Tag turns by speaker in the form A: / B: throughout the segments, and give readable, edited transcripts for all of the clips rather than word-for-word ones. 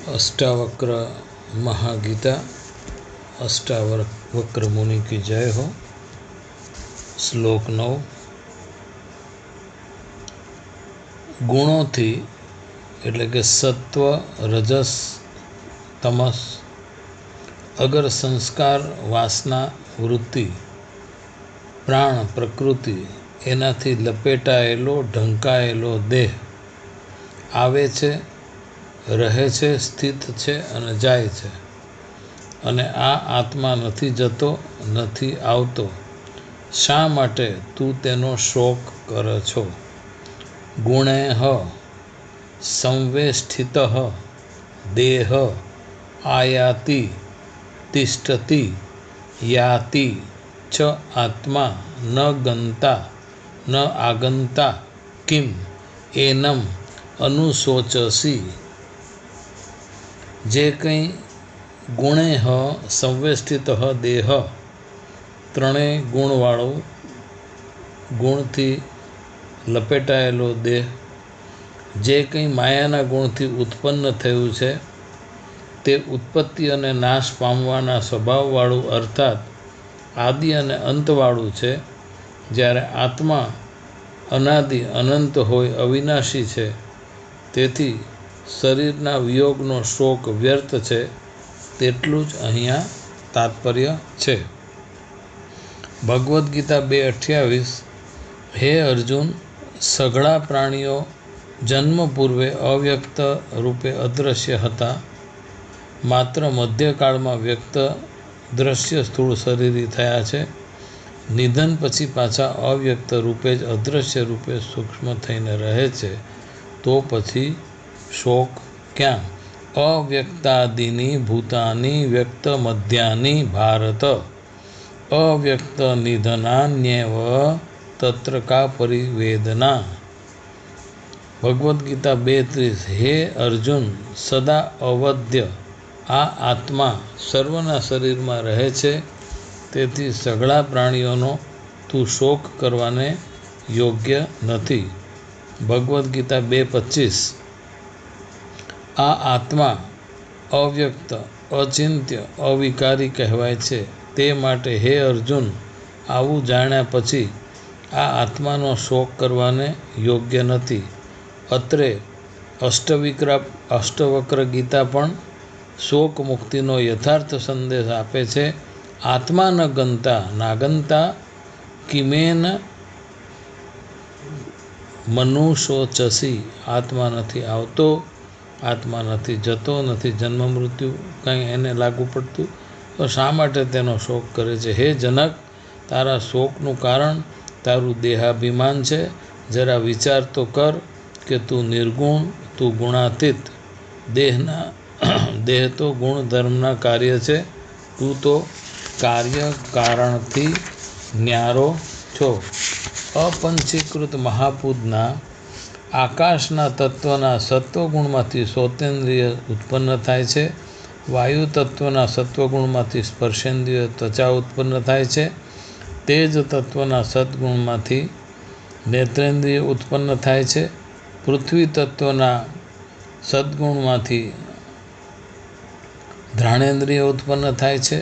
A: अष्टावक्र महागीता अष्टावक्र मुनि की जय हो। श्लोक 9। गुणोथी એટલે કે સત્વ રજસ તમસ અગર સંસ્કાર વાસના વૃત્તિ પ્રાણ પ્રકૃતિ એનાથી લપેટાયેલો ઢંકાયેલો દેહ આવે છે, રહે છે, સ્થિત છે અને જાય છે, અને આ આત્મા નથી જતો, નથી આવતો. શા માટે તું તેનો શોક કરે છો? ગુણેહ સંવેષ્ઠિત દેહ આયાતિ તિષ્ઠતિ યાતિ ચ આત્મા ન ગંતા ન આગંતા કિમ એનમ અનુશોચસી. જે કંઈ ગુણેહ સંવેષ્ટિત દેહ ત્રણેય ગુણવાળો ગુણથી લપેટાયેલો દેહ, જે કંઈ માયાના ગુણથી ઉત્પન્ન થયું છે તે ઉત્પત્તિ અને નાશ પામવાના સ્વભાવવાળું અર્થાત આદિ અને અંતવાળું છે. જ્યારે આત્મા અનાદિ અનંત હોય અવિનાશી છે, તેથી શરીરના વિયોગનો શોક વ્યર્થ છે, તેટલું જ અહીંયા તાત્પર્ય છે. ભગવદ્ ગીતા 2:28. હે અર્જુન, સઘળા પ્રાણીઓ જન્મ પૂર્વે અવ્યક્ત રૂપે અદૃશ્ય હતા, માત્ર મધ્યકાળમાં વ્યક્ત દ્રશ્ય સ્થૂળ શરીરી થયા છે. નિધન પછી પાછા અવ્યક્ત રૂપે જ અદૃશ્ય રૂપે સૂક્ષ્મ થઈને રહે છે, તો પછી શોક ક્યાં? અવ્યક્તાદિની ભૂતાની વ્યક્ત મધ્યાની ભારત અવ્યક્ત નિધનાન્યેવ તત્ર કા પરિવેદના. ભગવદ્ ગીતા 2:30. હે અર્જુન, સદા અવધ્ય આ આત્મા સર્વના શરીરમાં રહે છે, તેથી સઘળા પ્રાણીઓનો તું શોક કરવાને યોગ્ય નથી. ભગવદ્ ગીતા 2:25. આ આત્મા અવ્યક્ત, અચિંત્ય, અવિકારી કહેવાય છે. તે માટે હે અર્જુન, આવું જાણ્યા પછી આ આત્માનો શોક કરવાને યોગ્ય નથી. અત્રે અષ્ટવક્ર ગીતા પણ શોક મુક્તિનો યથાર્થ સંદેશ આપે છે. આત્મા ન ગંતા નાગંતા કિમેન મનુશોચસી. આત્મા નથી આવતો, આત્મા નથી જતો, નથી જન્મ મૃત્યુ કંઈ એને લાગુ પડતું, તો શા માટે તેનો શોક કરે છે? હે જનક, તારા શોકનું કારણ તારું દેહાભિમાન છે. જરા વિચાર તો કર કે તું નિર્ગુણ, તું ગુણાતીત. દેહ તો ગુણધર્મના કાર્ય છે, તું તો કાર્ય કારણથી ન્યારો છો. અપંચીકૃત મહાપૂતના આકાશના તત્વના સત્વગુણમાંથી શ્રોતેન્દ્રિય ઉત્પન્ન થાય છે. વાયુ તત્વના સત્વગુણમાંથી સ્પર્શેન્દ્રિય ત્વચા ઉત્પન્ન થાય છે. તેજ તત્વના સદગુણમાંથી નેત્રેન્દ્રિય ઉત્પન્ન થાય છે. પૃથ્વી તત્વના સદગુણમાંથી ઘ્રાણેન્દ્રિય ઉત્પન્ન થાય છે.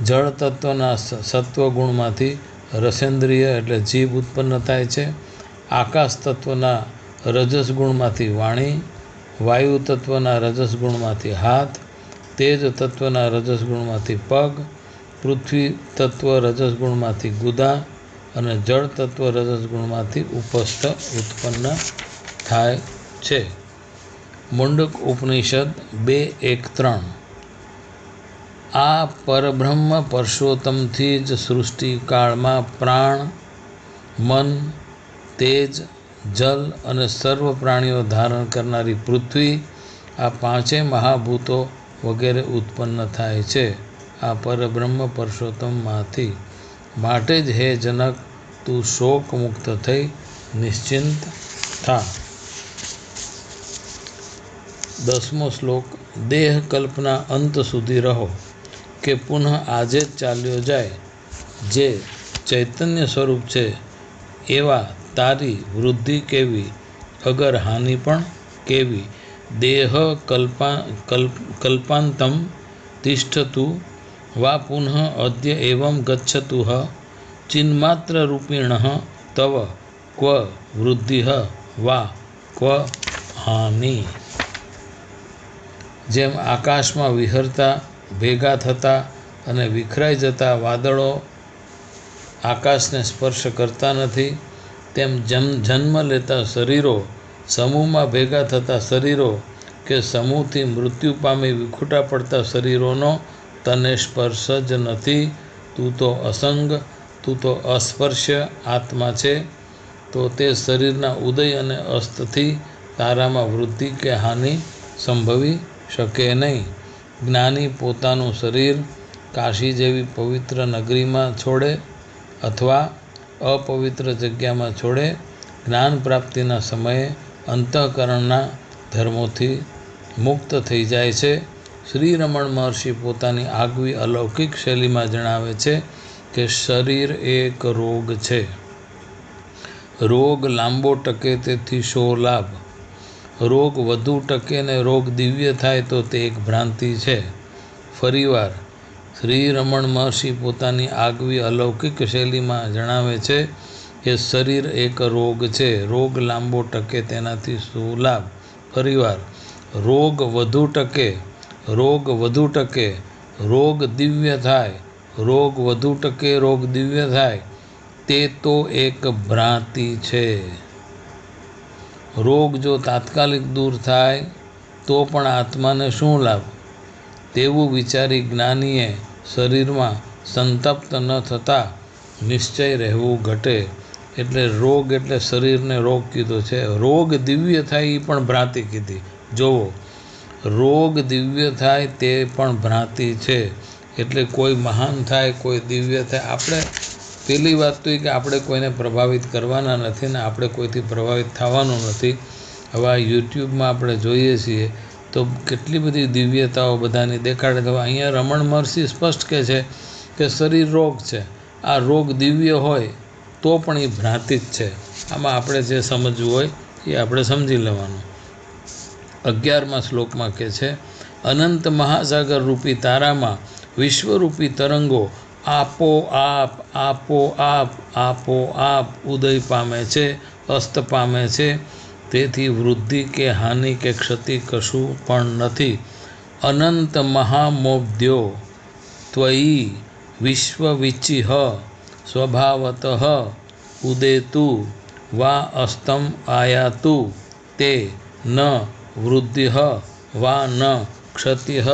A: જળ તત્વના સત્વગુણમાંથી રસેન્દ્રિય એટલે જીભ ઉત્પન્ન થાય છે. આકાશ તત્વના રજસગુણમાંથી વાણી, વાયુ તત્વના રજસગુણમાંથી હાથ, તેજ તત્વના રજસગુણમાંથી પગ, પૃથ્વી તત્વ રજસગુણમાંથી ગુદા અને જળ તત્વ રજસગુણમાંથી ઉપસ્થ ઉત્પન્ન થાય છે. મુંડક ઉપનિષદ 2:1-3. આ પરબ્રહ્મ પરસોત્તમથી જ સૃષ્ટિકાળમાં પ્રાણ, મન, તેજ, જલ અને સર્વ પ્રાણીઓ ધારણ કરનારી પૃથ્વી, આ પાંચેય મહાભૂતો વગેરે ઉત્પન્ન થાય છે. આ પરબ્રહ્મ પરસોત્તમમાંથી. માટે જ હે જનક, તું શોક મુક્ત થઈ નિશ્ચિંત થા. 10મો શ્લોક. દેહ કલ્પના અંત સુધી રહો કે પુનઃ આજે જ ચાલ્યો જાય. જે ચૈતન્ય સ્વરૂપ છે એવા તારી વૃદ્ધિ કેવી, અગર હાનિ પણ કેવી. देह कल्पान्तं तिष्ठतु वा पुनः अद्य एवं गच्छतु चिन्मात्ररूपिणः तव क्व वृद्धिः वा क्व हानि। જેમ આકાશમાં વિહરતા, ભેગા થતા અને વિખરાઈ જતા વાદળો આકાશને સ્પર્શ કરતા નથી, તેમ જન્મ લેતા શરીરો, સમૂહમાં ભેગા થતા શરીરો કે સમૂહથી મૃત્યુ પામી વિખૂટા પડતા શરીરોનો તને સ્પર્શ જ નથી. તું તો અસંગ, તું તો અસ્પર્શ્ય આત્મા છે. તો તે શરીરના ઉદય અને અસ્તથી તારામાં વૃદ્ધિ કે હાનિ સંભવી શકે નહીં. જ્ઞાની પોતાનું શરીર કાશી જેવી પવિત્ર નગરીમાં છોડે અથવા અપવિત્ર જગ્યામાં છોડે, જ્ઞાન પ્રાપ્તિના સમયે અંતઃકરણના ધર્મોથી મુક્ત થઈ જાય છે. શ્રી રમણ મહર્ષિ પોતાની આગવી અલૌકિક શૈલીમાં જણાવે છે કે શરીર એક રોગ છે. રોગ લાંબો ટકે તેથી શો લાભ? રોગ વધુ ટકે ને રોગ દિવ્ય થાય તો તે એક ભ્રાંતિ છે. ફરીવાર શ્રી રમણ મહર્ષિ પોતાની આગવી અલૌકિક શૈલીમાં જણાવે છે કે શરીર એક રોગ છે. રોગ લાંબો ટકે તેનાથી શું લાભ? ફરીવાર રોગ વધુ ટકે, રોગ વધુ ટકે, રોગ દિવ્ય થાય, રોગ વધુ ટકે, રોગ દિવ્ય થાય, તે તો એક ભ્રાંતિ છે. રોગ જો તાત્કાલિક દૂર થાય તો પણ આત્માને શું લાભ? તેવું વિચારી જ્ઞાનીએ શરીરમાં સંતપ્ત ન થતાં નિશ્ચય રહેવું ઘટે. એટલે રોગ એટલે શરીરને રોગ કીધો છે. રોગ દિવ્ય થાય એ પણ ભ્રાંતિ કીધી. જોવો, રોગ દિવ્ય થાય તે પણ ભ્રાંતિ છે. એટલે કોઈ મહાન થાય, કોઈ દિવ્ય થાય. આપણે પહેલી વાત તો એ કે આપણે કોઈને પ્રભાવિત કરવાના નથી ને આપણે કોઈથી પ્રભાવિત થવાનું નથી. હવે આ યુટ્યુબમાં આપણે જોઈએ છીએ તો કેટલી બધી દિવ્યતાઓ બધાની દેખાડે. તો અહીંયા રમણ મહર્ષિ સ્પષ્ટ કહે છે કે શરીર રોગ છે. આ રોગ દિવ્ય હોય તો પણ એ ભ્રાંતિ જ છે. આમાં આપણે જે સમજવું હોય એ આપણે સમજી લેવાનું. 11મા શ્લોકમાં કહે છે, અનંત મહાસાગર રૂપી તારામાં વિશ્વરૂપી તરંગો આપોઆપ આપોઆપ આપોઆપ ઉદય પામે છે, અસ્ત પામે છે. તેથી વૃદ્ધિ કે હાનિ કે ક્ષતિ કશું પણ નથી. અનંત મહામોબ્ધ્યો ત્વયી વિશ્વવિચિહ સ્વભાવતઃ ઉદેતુ વા અસ્તમ આયાતુ તે ન વૃદ્ધિઃ વા ન ક્ષતિઃ.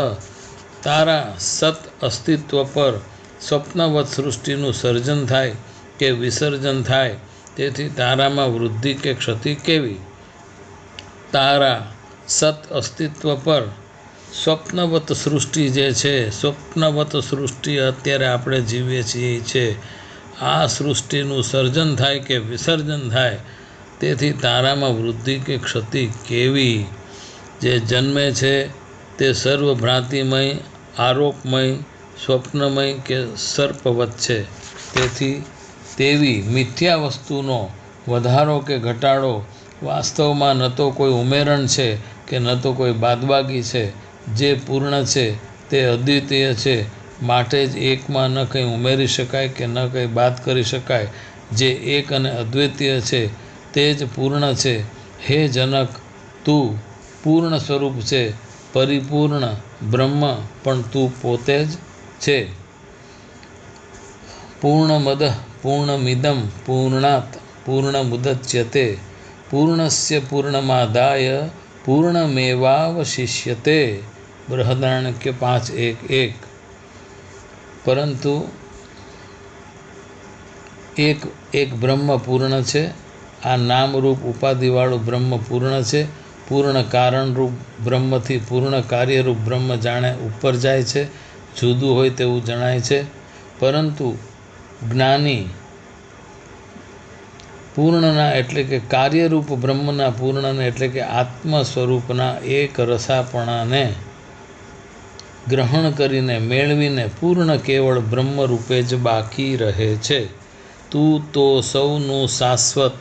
A: તારા સત અસ્તિત્વ પર સ્વપ્નવત સૃષ્ટિનું સર્જન થાય કે વિસર્જન થાય, તેથી તારામાં વૃદ્ધિ કે ક્ષતિ કેવી? તારા સત અસ્તિત્વ પર સ્વપ્નવત સૃષ્ટિ જે છે, સ્વપ્નવત સૃષ્ટિ અત્યારે આપણે જીવીએ છીએ છે, આ સૃષ્ટિનું સર્જન થાય કે વિસર્જન થાય, તેથી તારામાં વૃદ્ધિ કે ક્ષતિ કેવી? જે જન્મે છે તે સર્વ ભ્રાંતિમય, આરોપમય, સ્વપ્નમય કે સર્પવત છે. તેથી તેવી મિથ્યા વસ્તુનો વધારો કે ઘટાડો વાસ્તવમાં ન તો કોઈ ઉમેરણ છે કે ન તો કોઈ બાદબાકી છે. જે પૂર્ણ છે તે અદ્વિતીય છે, માટે જ એકમાં ન કંઈ ઉમેરી શકાય કે ન કંઈ બાદ કરી શકાય. જે એક અને અદ્વિતીય છે તે જ પૂર્ણ છે. હે જનક, તું પૂર્ણ સ્વરૂપ છે, પરિપૂર્ણ બ્રહ્મ પણ તું પોતે જ છે. પૂર્ણમદ પૂર્ણમિદં પૂર્ણાત પૂર્ણમુદચ્યતે પૂર્ણસ્ય પૂર્ણમાદાય પૂર્ણમેવાવશિષ્યતે. બૃહદારણ્યક 5:1-1. પરંતુ એક બ્રહ્મ પૂર્ણ છે. આ નામરૂપ ઉપાધિવાળું બ્રહ્મ પૂર્ણ છે. પૂર્ણ કારણરૂપ બ્રહ્મથી પૂર્ણ કાર્યરૂપ બ્રહ્મ જાણે ઉપર જાય છે, જુદું હોય તેવું જણાય છે. પરંતુ જ્ઞાની પૂર્ણના એટલે કે કાર્યરૂપ બ્રહ્મના પૂર્ણને એટલે કે આત્મ સ્વરૂપના એક રસાપણાને ગ્રહણ કરીને મેળવીને પૂર્ણ કેવળ બ્રહ્મરૂપે જ બાકી રહે છે. તું તો સૌનું શાશ્વત,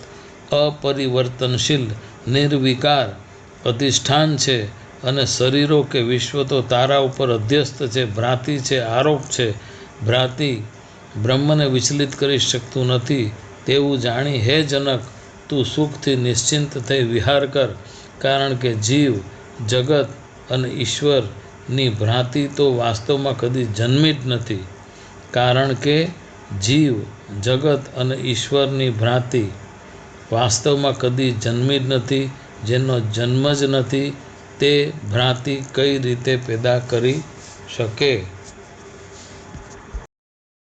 A: અપરિવર્તનશીલ, નિર્વિકાર અધિષ્ઠાન છે અને શરીરો કે વિશ્વ તો તારા ઉપર અધ્યસ્ત છે. ભ્રાંતિ છે, આરોપ છે. ભ્રાંતિ બ્રહ્મને વિચલિત કરી શકતું નથી તેવું જાણી હે જનક, તું સુખથી નિશ્ચિંત થઈ વિહાર કર. કારણ કે જીવ, જગત અને ઈશ્વરની ભ્રાંતિ તો વાસ્તવમાં કદી જન્મી જ નથી. કારણ કે જીવ, જગત અને ઈશ્વરની ભ્રાંતિ વાસ્તવમાં કદી જન્મી જ નથી. જેનો જન્મ જ નથી તે ભ્રાંતિ કઈ રીતે પેદા કરી શકે?